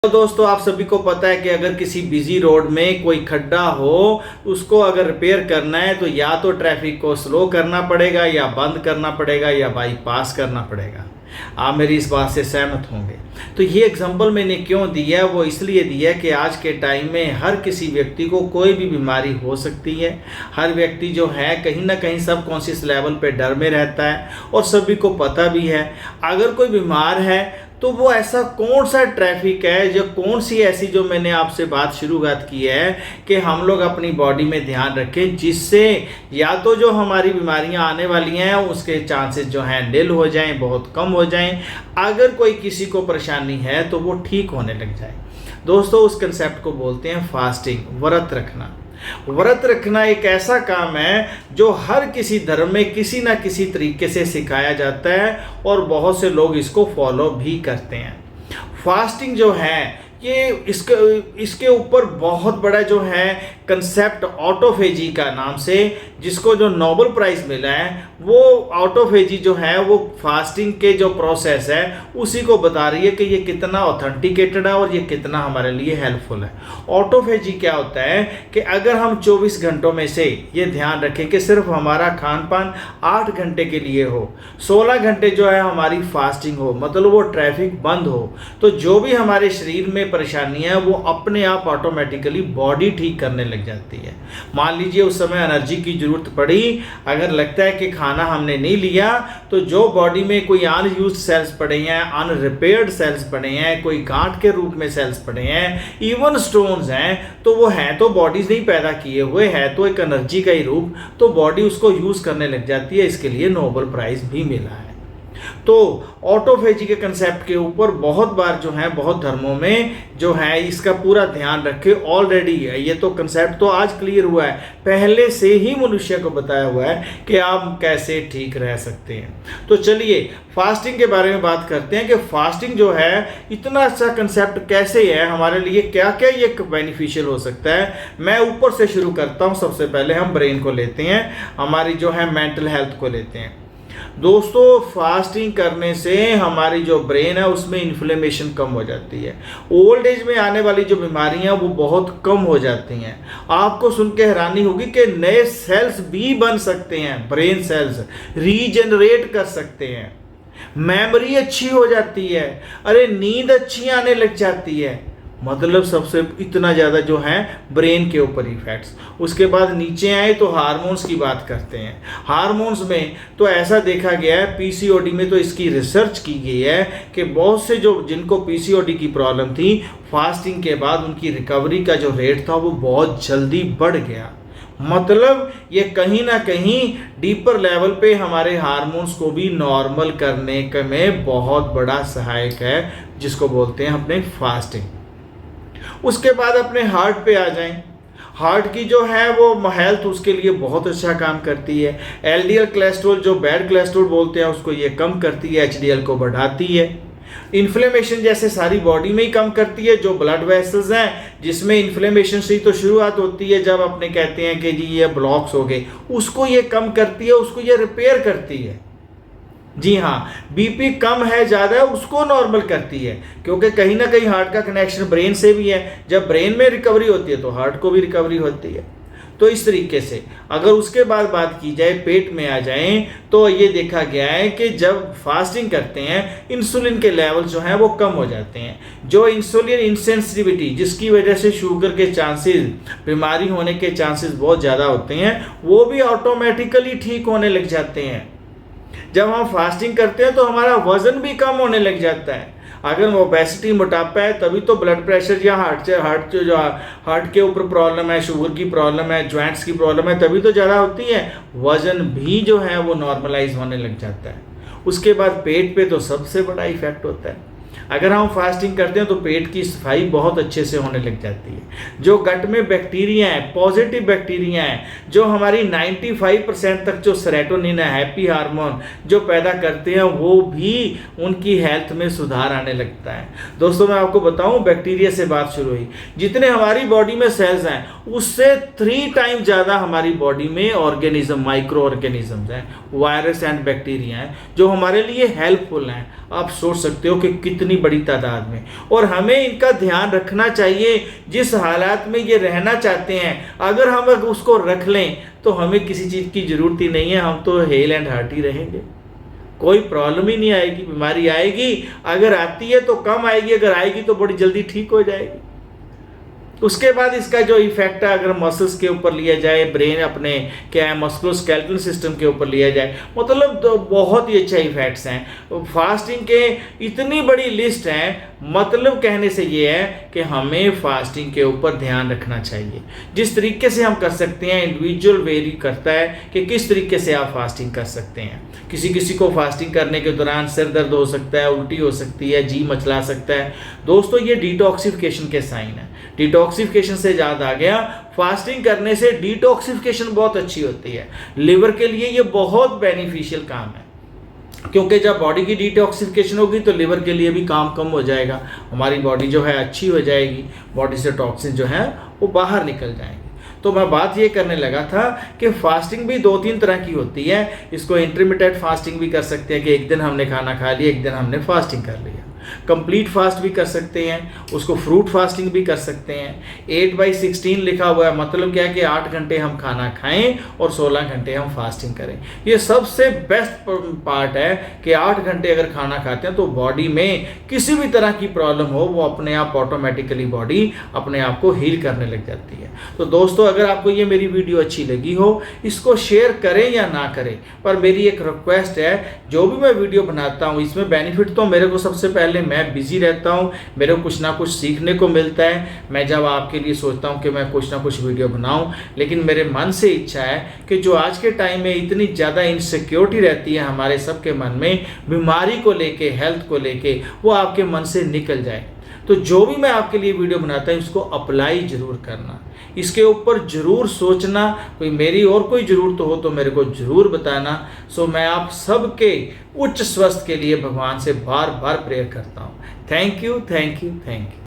तो दोस्तों आप सभी को पता है कि अगर किसी बिजी रोड में कोई खड्डा हो, उसको अगर रिपेयर करना है तो या तो ट्रैफिक को स्लो करना पड़ेगा या बंद करना पड़ेगा या बाईपास करना पड़ेगा। आप मेरी इस बात से सहमत होंगे। तो ये एग्जांपल मैंने क्यों दिया, वो इसलिए दिया कि आज के टाइम में हर किसी व्यक्ति को कोई भी बीमारी हो सकती है। हर व्यक्ति जो है कहीं ना कहीं सब कॉन्शियस लेवल पे डर में रहता है और सभी को पता भी है अगर कोई बीमार है तो वो ऐसा कौन सा ट्रैफिक है, जो कौन सी ऐसी जो मैंने आपसे बात शुरुआत की है कि हम लोग अपनी बॉडी में ध्यान रखें, जिससे या तो जो हमारी बीमारियां आने वाली हैं उसके चांसेस जो हैं निल हो जाएं, बहुत कम हो जाएं। अगर कोई किसी को परेशानी है तो वो ठीक होने लग जाए। दोस्तों उस कंसेप्ट को बोलते हैं फास्टिंग, व्रत रखना। व्रत रखना एक ऐसा काम है जो हर किसी धर्म में किसी ना किसी तरीके से सिखाया जाता है और बहुत से लोग इसको फॉलो भी करते हैं। फास्टिंग जो है ये इसके ऊपर बहुत बड़ा जो है कंसेप्ट ऑटोफेजी का नाम से, जिसको जो नोबेल प्राइज़ मिला है, वो ऑटोफेजी जो है वो फास्टिंग के जो प्रोसेस है उसी को बता रही है कि ये कितना ऑथेंटिकेटेड है और ये कितना हमारे लिए हेल्पफुल है। ऑटोफेजी क्या होता है कि अगर हम 24 घंटों में से ये ध्यान रखें कि सिर्फ हमारा खान पान 8 घंटे के लिए हो, 16 घंटे जो है हमारी फास्टिंग हो, मतलब वो ट्रैफिक बंद हो, तो जो भी हमारे शरीर में परेशानियां वो अपने आप ऑटोमेटिकली बॉडी ठीक करने लग जाती है। मान लीजिए उस समय एनर्जी की जरूरत पड़ी, अगर लगता है कि खाना हमने नहीं लिया तो जो बॉडी में कोई अनयूज्ड सेल्स पड़े हैं, अनरिपेयर्ड सेल्स पड़े हैं, कोई गांठ के रूप में सेल्स पड़े हैं, इवन स्टोन्स हैं, तो वो हैं तो बॉडीज नहीं पैदा किए हुए, है तो एक एनर्जी का ही रूप, तो बॉडी उसको यूज करने लग जाती है। इसके लिए नोबेल प्राइज भी मिला है। तो ऑटोफेजी के कंसेप्ट के ऊपर बहुत बार जो है बहुत धर्मों में जो है इसका पूरा ध्यान रखे ऑलरेडी है। ये तो कंसेप्ट तो आज क्लियर हुआ है, पहले से ही मनुष्य को बताया हुआ है कि आप कैसे ठीक रह सकते हैं। तो चलिए फास्टिंग के बारे में बात करते हैं कि फास्टिंग जो है इतना अच्छा कंसेप्ट कैसे है, हमारे लिए क्या क्या ये बेनिफिशियल हो सकता है। मैं ऊपर से शुरू करता हूँ। सबसे पहले हम ब्रेन को लेते हैं, हमारी जो है मेंटल हेल्थ को लेते हैं। दोस्तों फास्टिंग करने से हमारी जो ब्रेन है उसमें इन्फ्लेमेशन कम हो जाती है। ओल्ड एज में आने वाली जो बीमारियां वो बहुत कम हो जाती हैं। आपको सुन के हैरानी होगी कि नए सेल्स भी बन सकते हैं, ब्रेन सेल्स रीजनरेट कर सकते हैं, मेमोरी अच्छी हो जाती है, अरे नींद अच्छी आने लग जाती है। मतलब सबसे इतना ज़्यादा जो है ब्रेन के ऊपर इफेक्ट्स। उसके बाद नीचे आए तो हार्मोन्स की बात करते हैं। हार्मोन्स में तो ऐसा देखा गया है, पीसीओडी में तो इसकी रिसर्च की गई है कि बहुत से जो जिनको पीसीओडी की प्रॉब्लम थी, फास्टिंग के बाद उनकी रिकवरी का जो रेट था वो बहुत जल्दी बढ़ गया। मतलब ये कहीं ना कहीं डीपर लेवल पे हमारे हार्मोन्स को भी नॉर्मल करने में बहुत बड़ा सहायक है, जिसको बोलते हैं अपने फास्टिंग। उसके बाद अपने हार्ट पे आ जाएं। हार्ट की जो है वो हेल्थ उसके लिए बहुत अच्छा काम करती है। एलडीएल कोलेस्ट्रॉल जो बैड कोलेस्ट्रॉल बोलते हैं उसको ये कम करती है, एचडीएल को बढ़ाती है। इन्फ्लेमेशन जैसे सारी बॉडी में ही कम करती है। जो ब्लड वेसल्स हैं जिसमें इन्फ्लेमेशन से तो शुरुआत होती है, जब अपने कहते हैं कि जी ये ब्लॉक्स हो गए, उसको ये कम करती है, उसको ये रिपेयर करती है। जी हाँ, बीपी कम है ज़्यादा है उसको नॉर्मल करती है, क्योंकि कहीं ना कहीं हार्ट का कनेक्शन ब्रेन से भी है। जब ब्रेन में रिकवरी होती है तो हार्ट को भी रिकवरी होती है। तो इस तरीके से अगर उसके बाद बात की जाए, पेट में आ जाएं, तो ये देखा गया है कि जब फास्टिंग करते हैं इंसुलिन के लेवल जो हैं वो कम हो जाते हैं। जो इंसुलिन इंसेंसिटिविटी जिसकी वजह से शुगर के चांसेस, बीमारी होने के चांसेस बहुत ज़्यादा होते हैं, वो भी ऑटोमेटिकली ठीक होने लग जाते हैं। जब हम फास्टिंग करते हैं तो हमारा वजन भी कम होने लग जाता है। अगर ओबेसिटी मोटापा है तभी तो ब्लड प्रेशर या हार्ट के ऊपर प्रॉब्लम है, शुगर की प्रॉब्लम है, जॉइंट्स की प्रॉब्लम है, तभी तो ज़्यादा होती है। वजन भी जो है वो नॉर्मलाइज होने लग जाता है। उसके बाद पेट पे तो सबसे बड़ा इफेक्ट होता है। अगर हम फास्टिंग करते हैं तो पेट की सफाई बहुत अच्छे से होने लग जाती है। जो गट में बैक्टीरिया हैं, पॉजिटिव बैक्टीरिया हैं, जो हमारी 95% तक जो सेरोटोनिन है, हैप्पी हार्मोन जो पैदा करते हैं, वो भी उनकी हेल्थ में सुधार आने लगता है। दोस्तों मैं आपको बताऊं, बैक्टीरिया से बात शुरू हुई, जितने हमारी बॉडी में सेल्स हैं उससे 3 टाइम ज़्यादा हमारी बॉडी में ऑर्गेनिज्म, माइक्रो ऑर्गेनिजम्स हैं, वायरस एंड बैक्टीरिया हैं, जो हमारे लिए हेल्पफुल हैं। आप सोच सकते हो कि कितनी बड़ी तादाद में, और हमें इनका ध्यान रखना चाहिए। जिस हालात में ये रहना चाहते हैं, अगर हम उसको रख लें तो हमें किसी चीज़ की ज़रूरत ही नहीं है, हम तो हेल एंड हार्टी रहेंगे, कोई प्रॉब्लम ही नहीं आएगी। बीमारी आएगी, अगर आती है तो कम आएगी, अगर आएगी तो बड़ी जल्दी ठीक हो जाएगी। उसके बाद इसका जो इफेक्ट है, अगर मसल्स के ऊपर लिया जाए, ब्रेन अपने क्या है मस्कुलोस्केलेटल सिस्टम के ऊपर लिया जाए, मतलब तो बहुत ही अच्छा इफेक्ट्स हैं। फास्टिंग के इतनी बड़ी लिस्ट है, मतलब कहने से ये है कि हमें फास्टिंग के ऊपर ध्यान रखना चाहिए। जिस तरीके से हम कर सकते हैं, इंडिविजुअल वेरी करता है कि किस तरीके से आप फास्टिंग कर सकते हैं। किसी किसी को फास्टिंग करने के दौरान सिर दर्द हो सकता है, उल्टी हो सकती है, जी मचला सकता है। दोस्तों, ये डिटॉक्सिफिकेशन के साइन है। डिटॉक्सिफिकेशन से याद आ गया, फास्टिंग करने से डिटॉक्सिफिकेशन बहुत अच्छी होती है। लिवर के लिए ये बहुत बेनिफिशियल काम है, क्योंकि जब बॉडी की डिटॉक्सिफिकेशन होगी तो लिवर के लिए भी काम कम हो जाएगा, हमारी बॉडी जो है अच्छी हो जाएगी, बॉडी से टॉक्सिन जो है वो बाहर निकल जाएंगे। तो मैं बात ये करने लगा था कि फास्टिंग भी 2-3 तरह की होती है। इसको इंटरमिटेंट फास्टिंग भी कर सकते हैं कि एक दिन हमने खाना खा लिया, एक दिन हमने फास्टिंग कर लिया। कंप्लीट फास्ट भी कर सकते हैं, उसको फ्रूट फास्टिंग भी कर सकते हैं। 8/16 लिखा हुआ है, मतलब क्या है कि 8 घंटे हम खाना खाएं और 16 घंटे हम फास्टिंग करें। ये सबसे बेस्ट पार्ट है कि 8 घंटे अगर खाना खाते हैं तो बॉडी में किसी भी तरह की प्रॉब्लम हो, वो अपने आप ऑटोमेटिकली बॉडी अपने आप को हील करने लग जाती है। तो दोस्तों, अगर आपको ये मेरी वीडियो अच्छी लगी हो, इसको शेयर करें या ना करें, पर मेरी एक रिक्वेस्ट है, जो भी मैं वीडियो बनाता हूँ इसमें बेनिफिट तो मेरे को सबसे पहले मैं बिजी रहता हूं, मेरे को कुछ ना कुछ सीखने को मिलता है। मैं जब आपके लिए सोचता हूं कि मैं कुछ ना कुछ वीडियो बनाऊं, लेकिन मेरे मन से इच्छा है कि जो आज के टाइम में इतनी ज़्यादा इनसिक्योरिटी रहती है हमारे सबके मन में, बीमारी को लेके, हेल्थ को लेके, वो आपके मन से निकल जाए। तो जो भी मैं आपके लिए वीडियो बनाता हूँ इसको अप्लाई ज़रूर करना, इसके ऊपर ज़रूर सोचना। कोई मेरी और कोई ज़रूरत हो तो मेरे को ज़रूर बताना। सो मैं आप सबके उच्च स्वास्थ्य के लिए भगवान से बार बार प्रेयर करता हूँ। Thank you, thank you, thank you.